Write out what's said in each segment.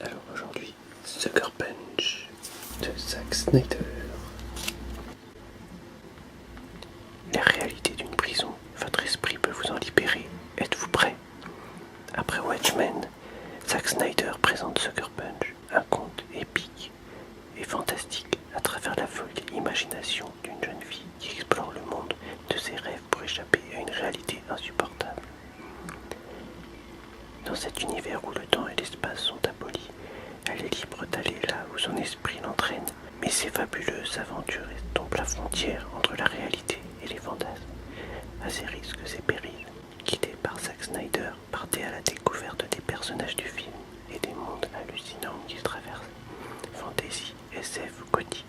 Alors aujourd'hui, Sucker Punch de Zack Snyder. La réalité d'une prison, votre esprit peut vous en libérer. Êtes-vous prêt? Après Watchmen, Zack Snyder présente Sucker Punch, un conte épique et fantastique à travers la folle imagination d'une jeune fille qui explore le monde de ses rêves pour échapper à une réalité insupportable. Dans cet univers où le temps et l'espace sont abolis, elle est libre d'aller là où son esprit l'entraîne, mais ces fabuleuses aventures estompent la frontière entre la réalité et les fantasmes. À ses risques et périls, guidée par Zack Snyder, partez à la découverte des personnages du film et des mondes hallucinants qu'il traverse. Fantasy, SF ou gothique.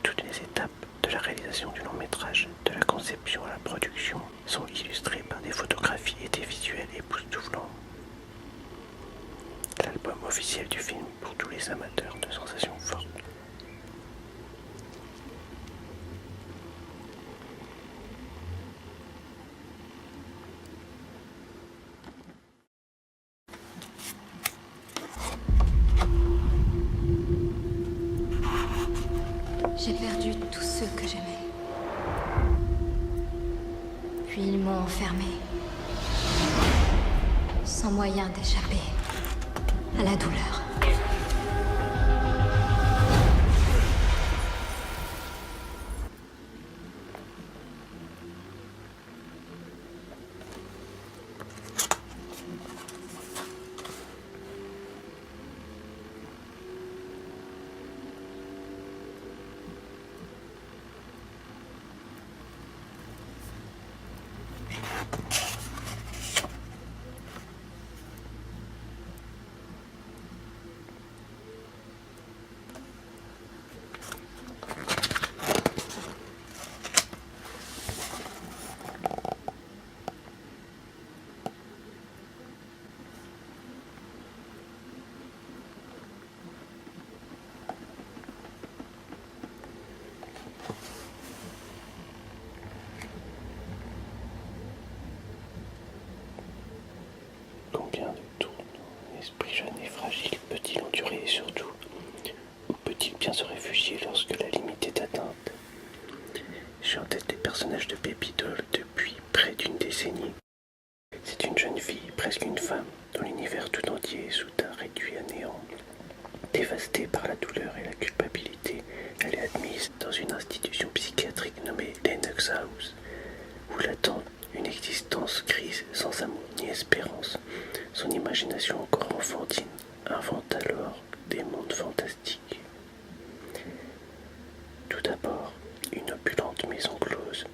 Toutes les étapes de la réalisation du long métrage, de la conception à la production, sont illustrées par des photographies et des visuels époustouflants. L'album officiel du film pour tous les amateurs de sensations fortes. J'ai perdu tous ceux que j'aimais. Puis ils m'ont enfermé, sans moyen d'échapper à la douleur. Combien de tours un esprit jeune et fragile peut-il endurer et surtout, où peut-il bien se réfugier lorsque la limite est atteinte? J'ai en tête les personnages de Baby Doll depuis près d'une décennie. C'est une jeune fille, presque une femme, dont l'univers tout entier est soudain réduit à néant. Dévastée par la douleur et la culpabilité, elle est admise dans une institution psychiatrique nommée Lennox House, où l'attend une existence grise sans amour ni espérance. Son imagination encore enfantine invente alors des mondes fantastiques. Tout d'abord, une opulente maison close,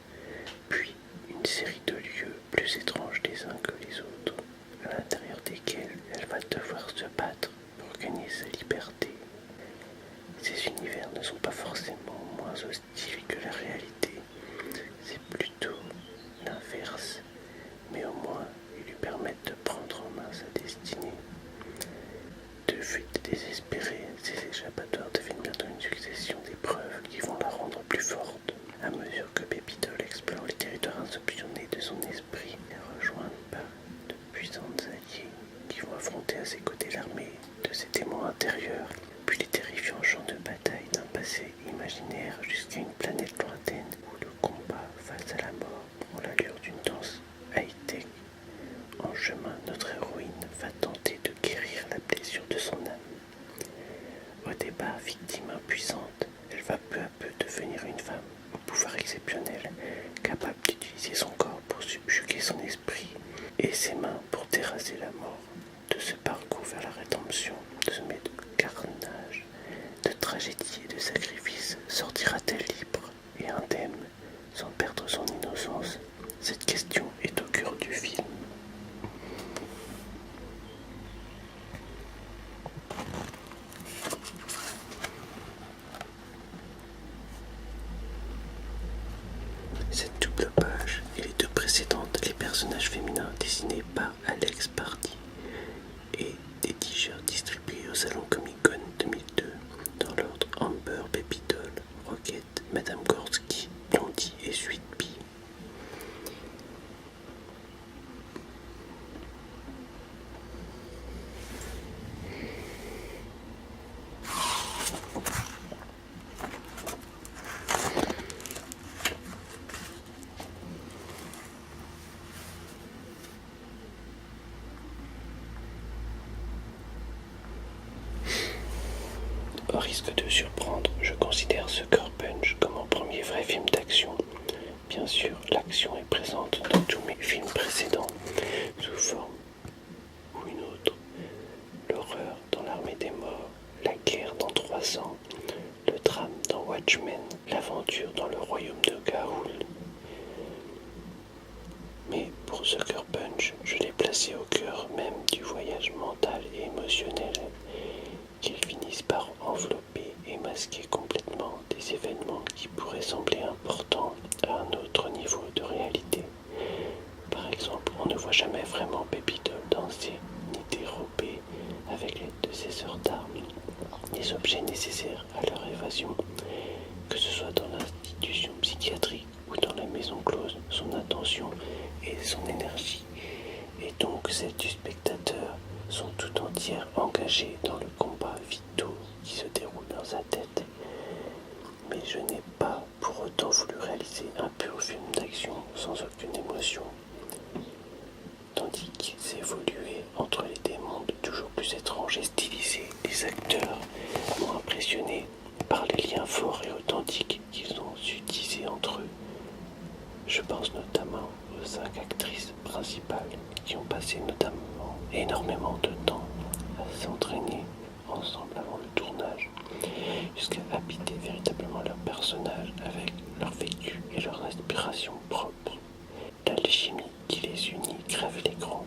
puis une série de lieux plus étranges les uns que les autres, à l'intérieur desquels elle va devoir se battre pour gagner sa liberté. Ces univers ne sont pas forcément moins hostiles que la réalité, c'est plutôt l'inverse, mais au moins ils lui permettent de prendre en main sa destinée. De fuite désespérée, ces échappatoires deviennent bientôt une succession d'épreuves qui vont la rendre plus forte. À mesure que Baby Doll explore les territoires insoupçonnés de son esprit, elle est rejointe par de puissantes alliées qui vont affronter à ses côtés l'armée de ses démons intérieurs, puis les terrifiants champs de bataille d'un passé imaginaire jusqu'à une planète lointaine où le combat face à la mort prend l'allure d'une danse high-tech. En chemin, notre héroïne va tenter de guérir la blessure de son âme. Au départ victime impuissante, elle va peu à peu devenir une femme au pouvoir exceptionnel, capable d'utiliser son corps pour subjuguer son esprit et ses mains pour terrasser la mort. De ce parcours vers la rédemption, semé de carnage, de tragédie et de sacrifice, sortira-t-elle libre et indemne, sans perdre son innocence? Cette question est au cœur du film. Cette double page et les deux précédentes, les personnages féminins dessinés par Alex Pardee et des t-shirts distribués au Salon Comic-Con 2002 dans l'ordre Amber, Baby Doll, Rocket, Madame Gorski, Blondie et Sweet Pea. au risque de surprendre, je considère Sucker Punch comme mon premier vrai film d'action. Bien sûr, l'action est présente dans tous mes films précédents, sous forme ou une autre. L'horreur dans l'Armée des Morts, la guerre dans 300, le drame dans Watchmen, l'aventure dans le royaume de Ga'Hoole. Mais pour Sucker Punch, je l'ai placé au cœur même du voyage mental et émotionnel qu'ils finissent par envelopper et masquer complètement des événements qui pourraient sembler importants à un autre niveau de réalité. Par exemple, on ne voit jamais vraiment Baby Doll danser ni dérober avec l'aide de ses sœurs d'armes les objets nécessaires à leur évasion, que ce soit dans l'institution psychiatrique ou dans la maison close. Son attention et son énergie, et donc celle du spectateur, sont tout entières engagées dans le combat vitaux qui se déroule dans sa tête. Mais je n'ai pas pour autant voulu réaliser un pur film d'action sans aucune émotion, tandis qu'ils évoluaient entre des mondes toujours plus étranges et stylisés. Les acteurs m'ont impressionné par les liens forts et authentiques qu'ils ont su tisser entre eux. Je pense notamment aux 5 actrices principales qui ont passé notamment énormément de temps à s'entraîner ensemble avant le tournage, jusqu'à habiter véritablement leur personnage avec leur vécu et leur inspiration propre. L'alchimie qui les unit crève l'écran.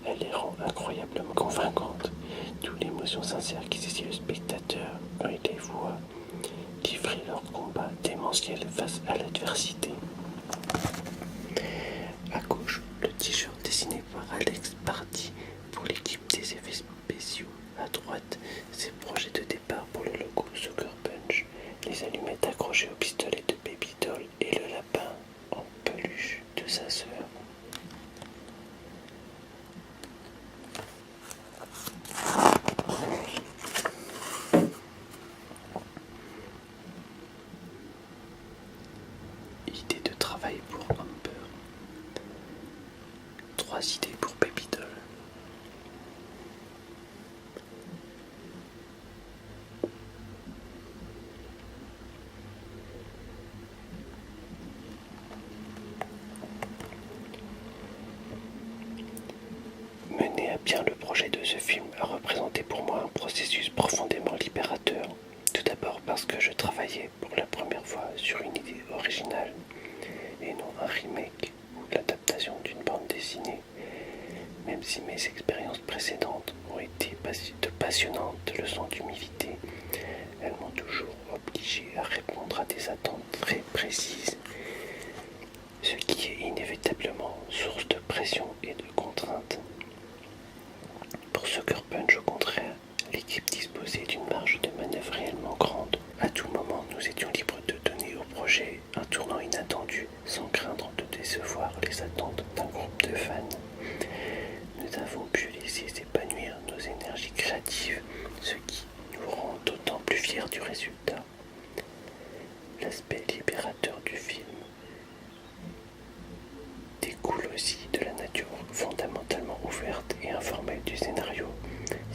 Elle les rend incroyablement convaincantes, d'où l'émotion sincère qui saisit le spectateur quand il les voit livrer leur combat démentiel face à l'adversité. À gauche, le t-shirt dessiné par Alex Party pour l'équipe des effets spéciaux. À droite, ses projets de départ pour le logo Sucker Punch, les allumettes accrochées au pistolet de Baby Doll et le lapin en peluche de sa sœur. Idée de travail pour Humber. 3 idées pour Baby Doll. Mener à bien le projet de ce film a représenté pour moi un processus profondément libérateur. Tout d'abord parce que je travaillais pour la première fois sur une idée originale et non un remake ou l'adaptation d'une bande dessinée. Même si mes expériences précédentes ont été de passionnantes leçons d'humilité, elles m'ont toujours obligé à répondre à des attentes très précises, ce qui est inévitablement source de pression et de contraintes. Pour Sucker Punch, au contraire, l'équipe disposait d'une marge de manœuvre réellement grande. À tout moment, nous étions libres de donner au projet un tournant inattendu, sans craindre de décevoir les attentes d'un groupe de fans. Nous avons pu laisser s'épanouir nos énergies créatives, ce qui nous rend d'autant plus fiers du résultat. L'aspect libérateur du film découle aussi de la nature fondamentalement ouverte et informelle du scénario.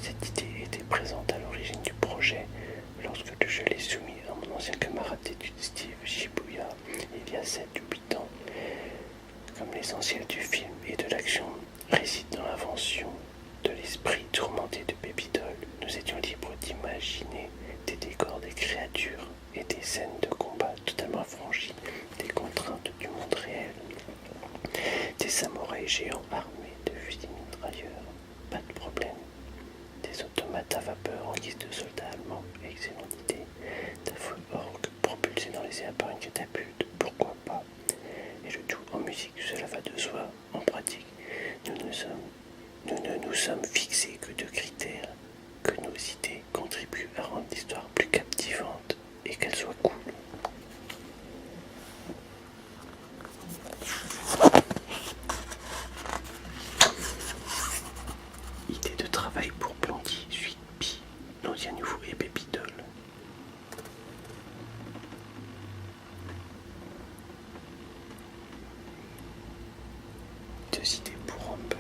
Cette idée était présente à l'origine du projet lorsque je l'ai soumis à mon ancien camarade d'études Steve Shibuya il y a 7 ou 8 ans. Comme l'essentiel du film et de l'action réside dans l'invention de l'esprit tourmenté de Baby Doll, nous étions libres d'imaginer des décors, des créatures et des scènes de combat totalement affranchies des contraintes du monde réel. Des samouraïs géants armés de fusils mitrailleurs, pas de problème. Des automates à vapeur en guise de soldats allemands, excellente idée. D'affreux orques propulsés dans les airs par une catapulte, pourquoi pas. Et le tout en musique, cela va de soi. En pratique, nous ne nous sommes fixés que de critères, que nos idées contribuent à rendre l'histoire plus captivante et qu'elle soit cool. Idée de travail pour Blondie, Suite Pi, L'ancien Nouveau et Baby Doll. Deux idées pour Amber.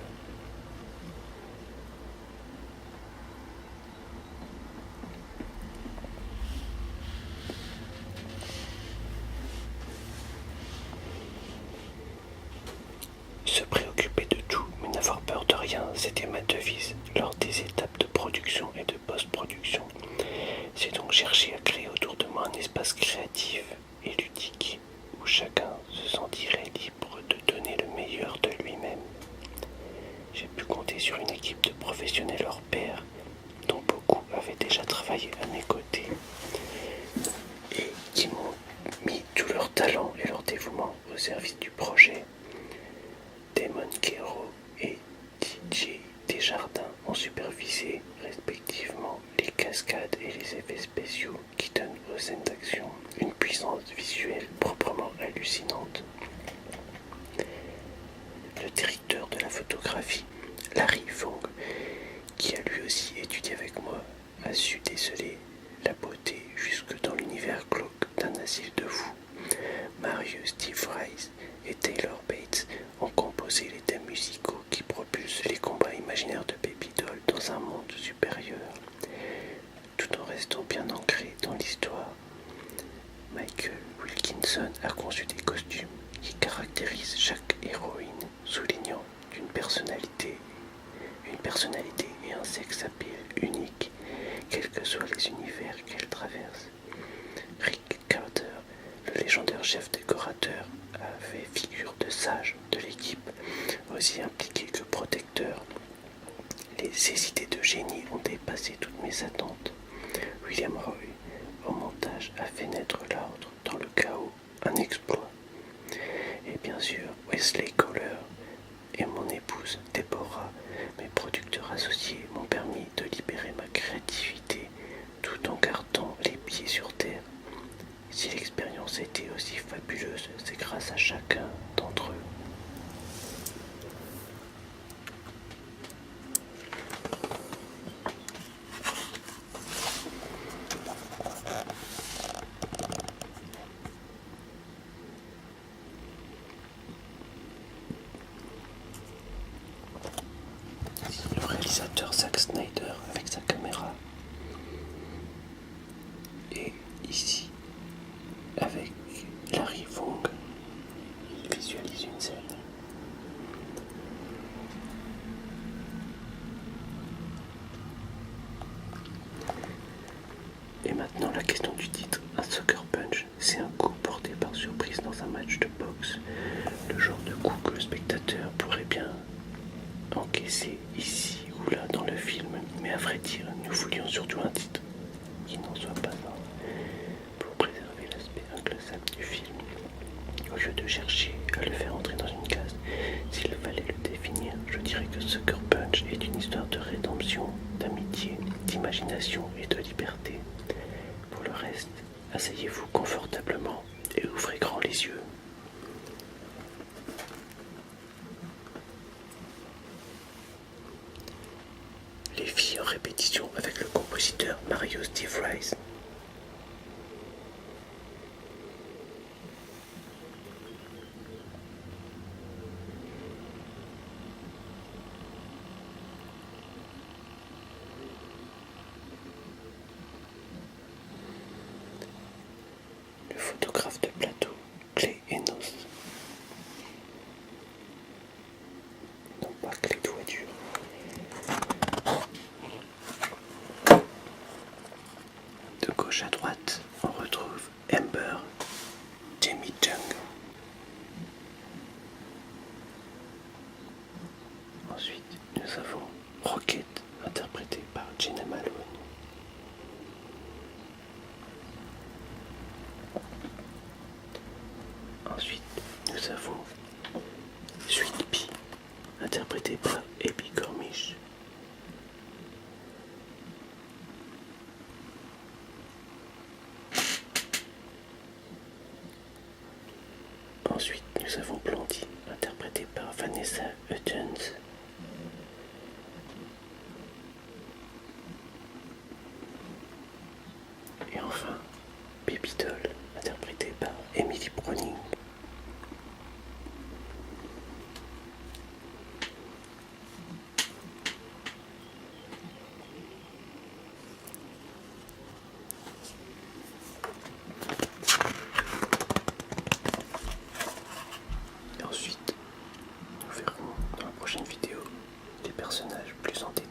N'avoir peur de rien, c'était ma devise lors des étapes de production et de post-production. J'ai donc cherché à créer autour de moi un espace créatif et ludique où chacun se sentirait libre de donner le meilleur de lui-même. J'ai pu compter sur une équipe de professionnels hors pair dont beaucoup avaient déjà travaillé à mes côtés et qui m'ont mis tout leur talent et leur dévouement au service du projet. Damon Kero et DJ Desjardins ont supervisé respectivement les cascades et les effets spéciaux qui donnent aux scènes d'action une puissance visuelle proprement hallucinante. Le directeur de la photographie, Larry Fong, qui a lui aussi étudié avec moi, a su déceler la beauté jusque dans l'univers glauque d'un asile de fous. Marius Steve Rice et Taylor Bates ont composé les thèmes musicaux qui propulsent les combats imaginaires de Baby Doll dans un monde supérieur, tout en restant bien ancré dans l'histoire. Michael Wilkinson a conçu des costumes qui caractérisent chaque héroïne, soulignant une personnalité et un sex appeal unique, quels que soient les univers qu'elle traverse. Rick Carter, le légendaire chef décorateur, a fait figure de sage de l'équipe, aussi impliqué que protecteur. Ses idées de génie ont dépassé toutes mes attentes. William Roy, au montage, a fait naître l'ordre dans le chaos, un exploit. Et bien sûr, Wesley Kohler et mon épouse Deborah, mes producteurs associés, m'ont permis de libérer ma créativité tout en gardant les pieds sur terre. Si l'expérience a été aussi fabuleuse, c'est grâce à chacun d'entre eux. Le réalisateur Zack Snyder avec sa caméra, et ici avec Larry Fong, il visualise une scène. Et maintenant la question du titre. Un Sucker Punch, c'est un coup porté par surprise dans un match de boxe. Le genre de coup que le spectateur pourrait bien encaisser ici ou là dans le film. Mais à vrai dire, nous voulions surtout un titre qui n'en soit pas un, pour préserver l'aspect inclassable du film. Au lieu de chercher à le faire entrer dans une case, s'il fallait le définir, je dirais que Sucker Punch est une histoire de rédemption, d'amitié, d'imagination et de liberté. Pour le reste, asseyez-vous confortablement et ouvrez grand les yeux. Les filles en répétition avec le compositeur Mario Steve Rice. Le photographe de plateau, Clay Enos. Non pas Clay Doigt-dur. De gauche à droite, on retrouve Amber, Jamie Chung. Ensuite, nous avons Rocket, interprété par Jenna Malone. Ensuite, nous avons Sweet Pea, interprété par Abby Cornish. Ensuite, nous avons Blondie, interprétée par Vanessa Hudgens. plus en détail.